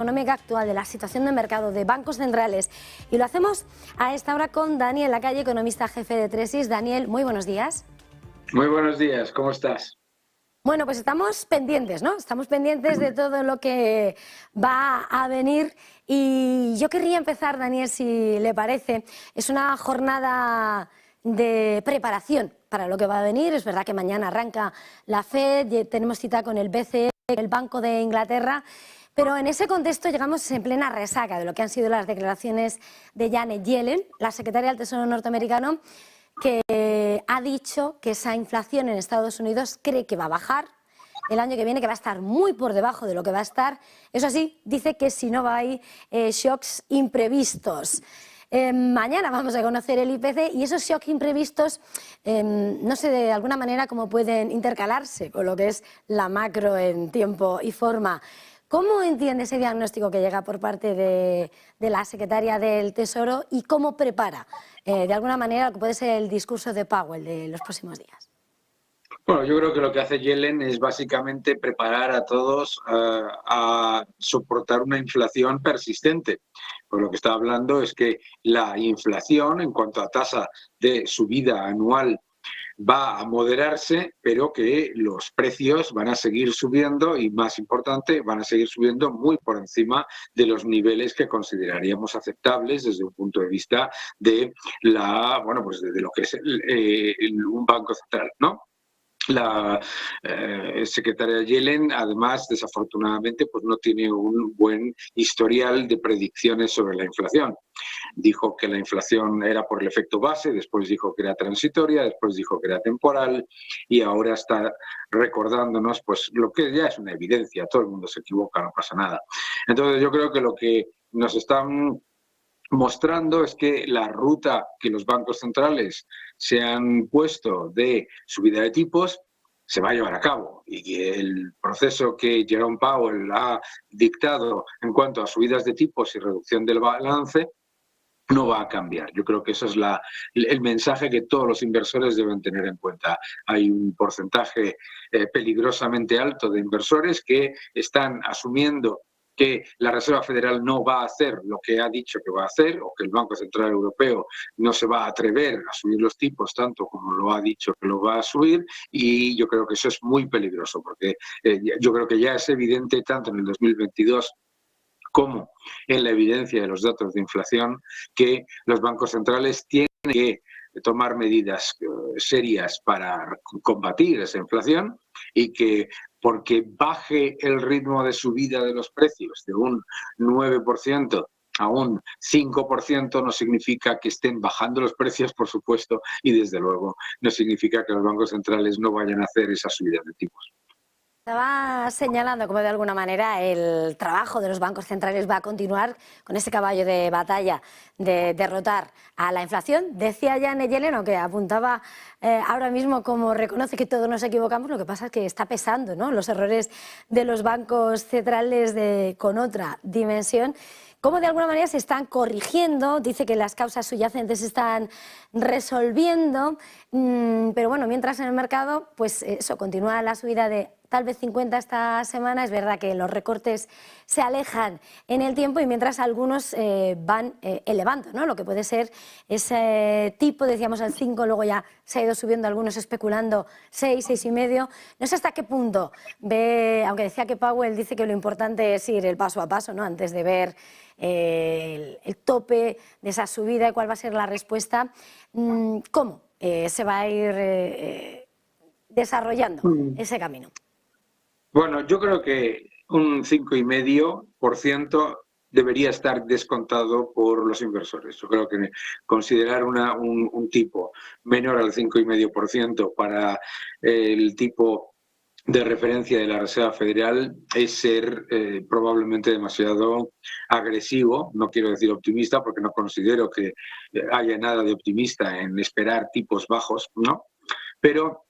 Económica actual, de la situación de mercado, de bancos centrales. Y lo hacemos a esta hora con Daniel Lacalle, economista jefe de Tresis. Daniel, muy buenos días. Muy buenos días, ¿cómo estás? Bueno, pues estamos pendientes, ¿no? Estamos pendientes de todo lo que va a venir. Y yo querría empezar, Daniel, si le parece. Es una jornada de preparación para lo que va a venir. Es verdad que mañana arranca la FED, tenemos cita con el BCE, el Banco de Inglaterra. Pero en ese contexto llegamos en plena resaca de lo que han sido las declaraciones de Janet Yellen, la secretaria del Tesoro norteamericano, que ha dicho que esa inflación en Estados Unidos cree que va a bajar el año que viene, que va a estar muy por debajo de lo que va a estar. Eso sí, dice que si no va a haber shocks imprevistos. Mañana vamos a conocer el IPC y esos shocks imprevistos, no sé de alguna manera cómo pueden intercalarse con lo que es la macro en tiempo y forma. ¿Cómo entiende ese diagnóstico que llega por parte de la secretaria del Tesoro y cómo prepara de alguna manera lo que puede ser el discurso de Powell de los próximos días? Bueno, yo creo que lo que hace Yellen es básicamente preparar a todos a soportar una inflación persistente. Pues lo que está hablando es que la inflación, en cuanto a tasa de subida anual, va a moderarse, pero que los precios van a seguir subiendo y, más importante, van a seguir subiendo muy por encima de los niveles que consideraríamos aceptables desde un punto de vista de de lo que es un banco central, ¿no? La secretaria Yellen, además, desafortunadamente, pues no tiene un buen historial de predicciones sobre la inflación. Dijo que la inflación era por el efecto base, después dijo que era transitoria, después dijo que era temporal y ahora está recordándonos pues lo que ya es una evidencia, todo el mundo se equivoca, no pasa nada. Entonces yo creo que lo que nos están mostrando es que la ruta que los bancos centrales se han puesto de subida de tipos se va a llevar a cabo y que el proceso que Jerome Powell ha dictado en cuanto a subidas de tipos y reducción del balance no va a cambiar. Yo creo que eso es el mensaje que todos los inversores deben tener en cuenta. Hay un porcentaje peligrosamente alto de inversores que están asumiendo que la Reserva Federal no va a hacer lo que ha dicho que va a hacer o que el Banco Central Europeo no se va a atrever a subir los tipos tanto como lo ha dicho que lo va a subir, y yo creo que eso es muy peligroso porque yo creo que ya es evidente tanto en el 2022 como en la evidencia de los datos de inflación que los bancos centrales tienen que tomar medidas serias para combatir esa inflación y que porque baje el ritmo de subida de los precios de un 9% a un 5% no significa que estén bajando los precios, por supuesto, y desde luego no significa que los bancos centrales no vayan a hacer esas subidas de tipos. Estaba señalando como de alguna manera el trabajo de los bancos centrales va a continuar con ese caballo de batalla de derrotar a la inflación. Decía Janet Yellen, que apuntaba ahora mismo como reconoce que todos nos equivocamos, lo que pasa es que está pesando, ¿no?, los errores de los bancos centrales con otra dimensión. Cómo de alguna manera se están corrigiendo, dice que las causas subyacentes se están resolviendo, pero bueno, mientras en el mercado, pues eso, continúa la subida de tal vez 50 esta semana. Es verdad que los recortes se alejan en el tiempo y mientras algunos van elevando, ¿no?, lo que puede ser ese tipo, decíamos al 5, luego ya se ha ido subiendo, algunos especulando 6, 6,5. No sé hasta qué punto ve, aunque decía que Powell dice que lo importante es ir el paso a paso, ¿no?, antes de ver el tope de esa subida y cuál va a ser la respuesta. ¿Cómo se va a ir desarrollando ese camino? Bueno, yo creo que un 5,5% debería estar descontado por los inversores. Yo creo que considerar un tipo menor al 5,5% para el tipo de referencia de la Reserva Federal es ser probablemente demasiado agresivo. No quiero decir optimista porque no considero que haya nada de optimista en esperar tipos bajos, ¿no? Pero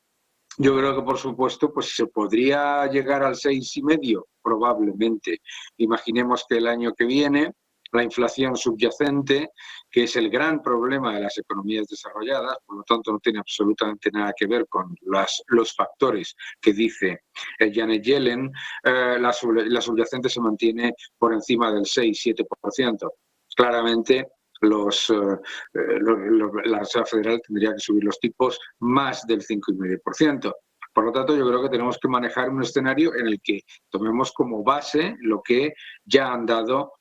yo creo que, por supuesto, pues se podría llegar al 6,5, probablemente. Imaginemos que el año que viene la inflación subyacente, que es el gran problema de las economías desarrolladas, por lo tanto no tiene absolutamente nada que ver con los factores que dice Janet Yellen. La subyacente se mantiene por encima del 6-7%. Claramente la Reserva Federal tendría que subir los tipos más del 5,5%. Por lo tanto, yo creo que tenemos que manejar un escenario en el que tomemos como base lo que ya han dado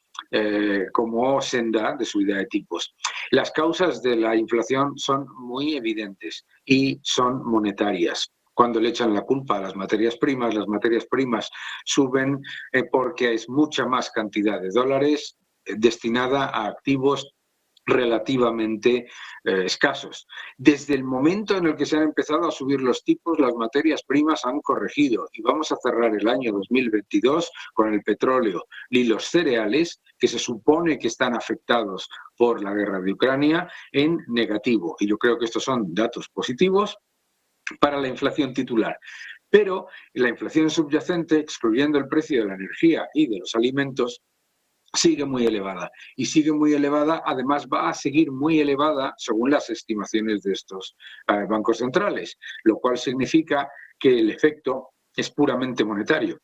como senda de subida de tipos. Las causas de la inflación son muy evidentes y son monetarias. Cuando le echan la culpa a las materias primas suben porque es mucha más cantidad de dólares destinada a activos relativamente escasos. Desde el momento en el que se han empezado a subir los tipos, las materias primas han corregido y vamos a cerrar el año 2022 con el petróleo y los cereales, que se supone que están afectados por la guerra de Ucrania, en negativo. Y yo creo que estos son datos positivos para la inflación titular. Pero la inflación subyacente, excluyendo el precio de la energía y de los alimentos, sigue muy elevada. Y sigue muy elevada, además va a seguir muy elevada según las estimaciones de estos bancos centrales, lo cual significa que el efecto es puramente monetario.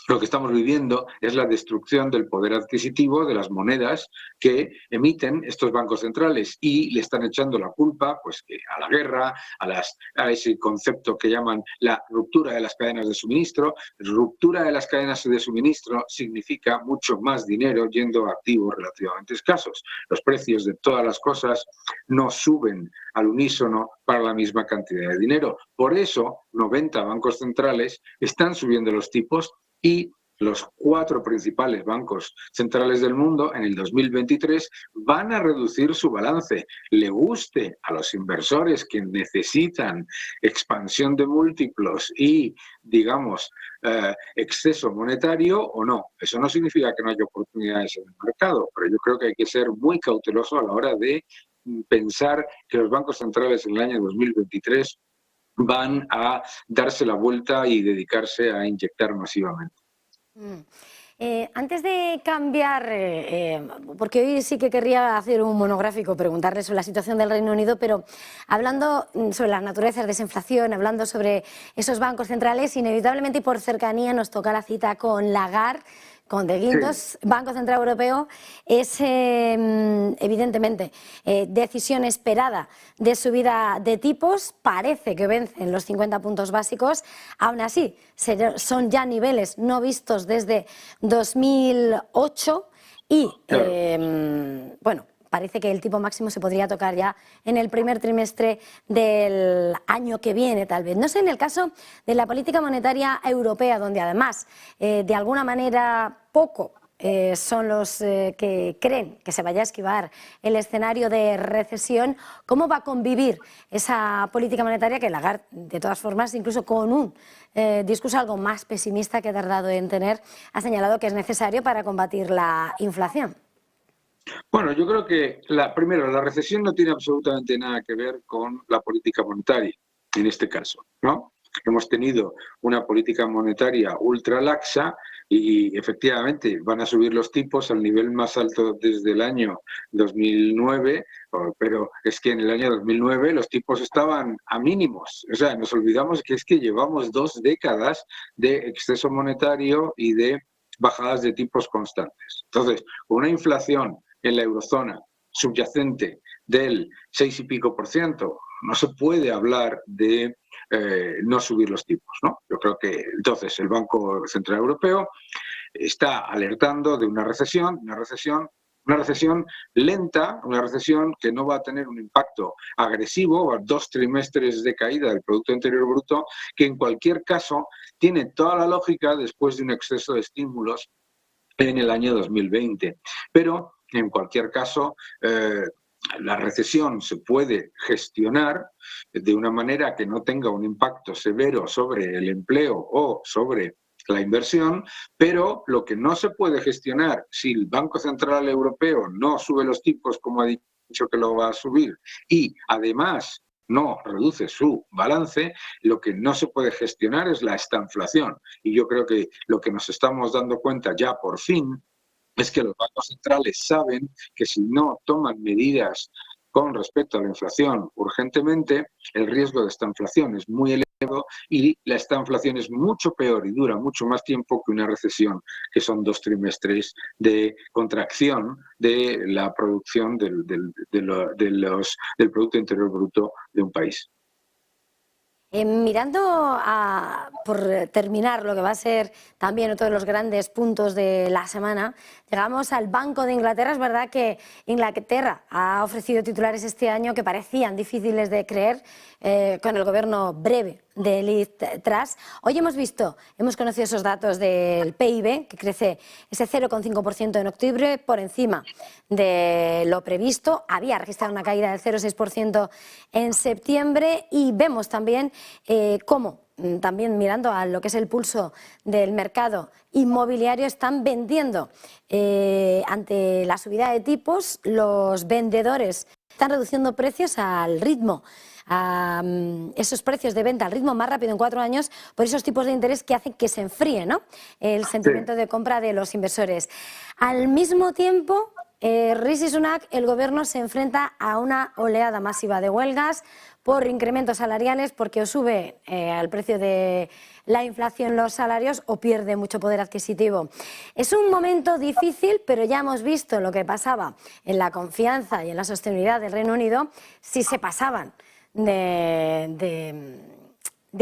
Lo que estamos viviendo es la destrucción del poder adquisitivo de las monedas que emiten estos bancos centrales y le están echando la culpa pues, a la guerra, a ese concepto que llaman la ruptura de las cadenas de suministro. Ruptura de las cadenas de suministro significa mucho más dinero yendo a activos relativamente escasos. Los precios de todas las cosas no suben al unísono para la misma cantidad de dinero. Por eso, 90 bancos centrales están subiendo los tipos y los 4 principales bancos centrales del mundo en el 2023 van a reducir su balance. Le guste a los inversores que necesitan expansión de múltiplos y, digamos, exceso monetario o no. Eso no significa que no haya oportunidades en el mercado, pero yo creo que hay que ser muy cauteloso a la hora de pensar que los bancos centrales en el año 2023 van a darse la vuelta y dedicarse a inyectar masivamente. Antes de cambiar, porque hoy sí que querría hacer un monográfico, preguntarle sobre la situación del Reino Unido, pero hablando sobre las naturalezas de esa inflación, hablando sobre esos bancos centrales, inevitablemente y por cercanía nos toca la cita con Lagarde, con De Guindos, sí. Banco Central Europeo, es evidentemente decisión esperada de subida de tipos, parece que vencen los 50 puntos básicos, aún así son ya niveles no vistos desde 2008 y, bueno, parece que el tipo máximo se podría tocar ya en el primer trimestre del año que viene, tal vez. No sé, en el caso de la política monetaria europea, donde además, de alguna manera, poco son los que creen que se vaya a esquivar el escenario de recesión, ¿cómo va a convivir esa política monetaria que Lagarde, de todas formas, incluso con un discurso algo más pesimista que ha tardado en tener, ha señalado que es necesario para combatir la inflación? Bueno, yo creo que, primero, la recesión no tiene absolutamente nada que ver con la política monetaria, en este caso, ¿no? Hemos tenido una política monetaria ultra laxa y efectivamente van a subir los tipos al nivel más alto desde el año 2009, pero es que en el año 2009 los tipos estaban a mínimos. O sea, nos olvidamos que es que llevamos 2 décadas de exceso monetario y de bajadas de tipos constantes. Entonces, con una inflación en la eurozona subyacente del 6 y pico %, no se puede hablar de no subir los tipos, ¿no? Yo creo que entonces el Banco Central Europeo está alertando de una recesión lenta, una recesión que no va a tener un impacto agresivo, 2 trimestres de caída del Producto Interior Bruto, que en cualquier caso tiene toda la lógica después de un exceso de estímulos en el año 2020. Pero, en cualquier caso, la recesión se puede gestionar de una manera que no tenga un impacto severo sobre el empleo o sobre la inversión, pero lo que no se puede gestionar si el Banco Central Europeo no sube los tipos como ha dicho que lo va a subir y además no reduce su balance, lo que no se puede gestionar es la estanflación. Y yo creo que lo que nos estamos dando cuenta ya por fin es que los bancos centrales saben que si no toman medidas con respecto a la inflación urgentemente, el riesgo de esta inflación es muy elevado y esta inflación es mucho peor y dura mucho más tiempo que una recesión, que son 2 trimestres de contracción de la producción del Producto Interior Bruto de un país. Mirando por terminar lo que va a ser también otro de los grandes puntos de la semana, llegamos al Banco de Inglaterra. Es verdad que Inglaterra ha ofrecido titulares este año que parecían difíciles de creer, con el gobierno breve de Liz Truss. Hoy hemos conocido esos datos del PIB, que crece ese 0,5% en octubre, por encima de lo previsto. Había registrado una caída del 0,6% en septiembre, y vemos también cómo, también mirando a lo que es el pulso del mercado inmobiliario, están vendiendo ante la subida de tipos. Los vendedores están reduciendo precios al ritmo, esos precios de venta al ritmo más rápido en 4 años, por esos tipos de interés que hacen que se enfríe, ¿no?, el sentimiento de compra de los inversores. Al mismo tiempo, Rishi Sunak, el gobierno, se enfrenta a una oleada masiva de huelgas por incrementos salariales, porque o sube el precio de la inflación los salarios o pierde mucho poder adquisitivo. Es un momento difícil, pero ya hemos visto lo que pasaba en la confianza y en la sostenibilidad del Reino Unido si se pasaban de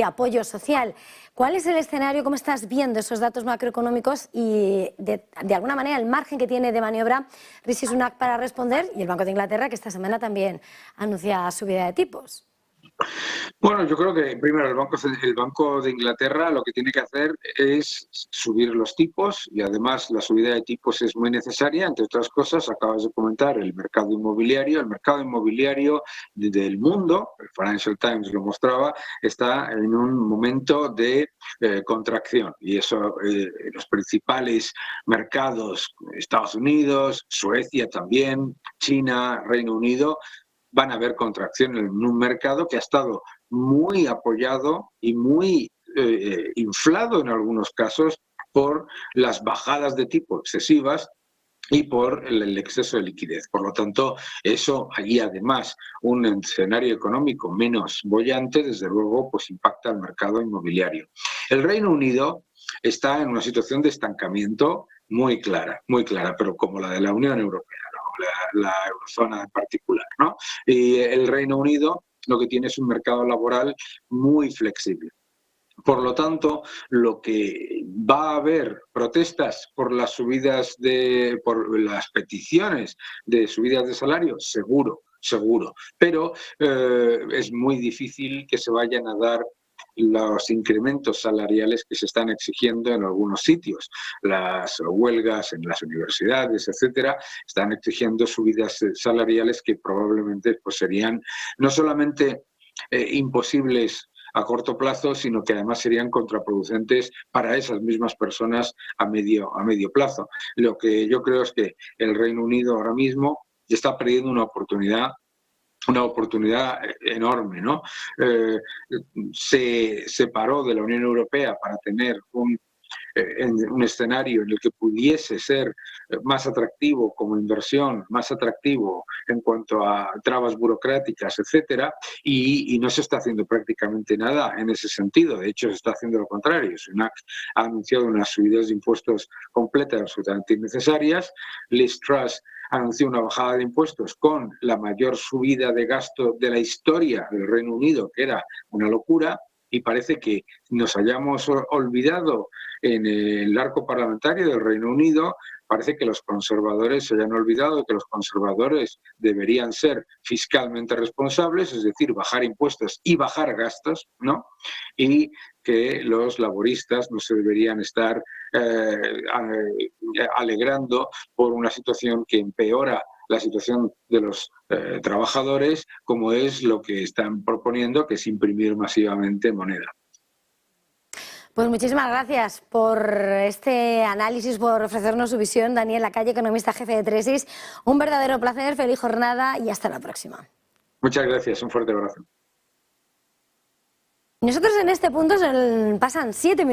apoyo social. ¿Cuál es el escenario? ¿Cómo estás viendo esos datos macroeconómicos y de alguna manera el margen que tiene de maniobra Rishi Sunak para responder, y el Banco de Inglaterra, que esta semana también anuncia subida de tipos? Bueno, yo creo que primero el Banco de Inglaterra lo que tiene que hacer es subir los tipos, y además la subida de tipos es muy necesaria, entre otras cosas. Acabas de comentar el mercado inmobiliario. El mercado inmobiliario del mundo, el Financial Times lo mostraba, está en un momento de contracción, y eso los principales mercados, Estados Unidos, Suecia también, China, Reino Unido, van a haber contracción en un mercado que ha estado muy apoyado y muy inflado en algunos casos por las bajadas de tipo excesivas y por el exceso de liquidez. Por lo tanto, eso, y además un escenario económico menos boyante, desde luego, pues impacta al mercado inmobiliario. El Reino Unido está en una situación de estancamiento muy clara, pero como la de la Unión Europea, ¿no? La eurozona en particular, ¿no? Y el Reino Unido lo que tiene es un mercado laboral muy flexible. Por lo tanto, lo que va a haber protestas por las por las peticiones de subidas de salario, seguro, pero es muy difícil que se vayan a dar los incrementos salariales que se están exigiendo en algunos sitios. Las huelgas en las universidades, etcétera, están exigiendo subidas salariales que probablemente pues serían no solamente imposibles a corto plazo, sino que además serían contraproducentes para esas mismas personas a medio plazo. Lo que yo creo es que el Reino Unido ahora mismo está perdiendo una oportunidad enorme, ¿no? Se separó de la Unión Europea para tener un escenario en el que pudiese ser más atractivo como inversión, más atractivo en cuanto a trabas burocráticas, etcétera, y no se está haciendo prácticamente nada en ese sentido. De hecho, se está haciendo lo contrario. Sunak ha anunciado unas subidas de impuestos completas, absolutamente innecesarias. Liz Truss anunció una bajada de impuestos con la mayor subida de gasto de la historia del Reino Unido, que era una locura, y parece que nos hayamos olvidado en el arco parlamentario del Reino Unido. Parece que los conservadores se hayan olvidado de que los conservadores deberían ser fiscalmente responsables, es decir, bajar impuestos y bajar gastos, ¿no? Y que los laboristas no se deberían estar alegrando por una situación que empeora la situación de los trabajadores, como es lo que están proponiendo, que es imprimir masivamente moneda. Pues muchísimas gracias por este análisis, por ofrecernos su visión, Daniel Lacalle, economista jefe de Tresis. Un verdadero placer, feliz jornada y hasta la próxima. Muchas gracias, un fuerte abrazo. Nosotros en este punto pasan 7 minutos.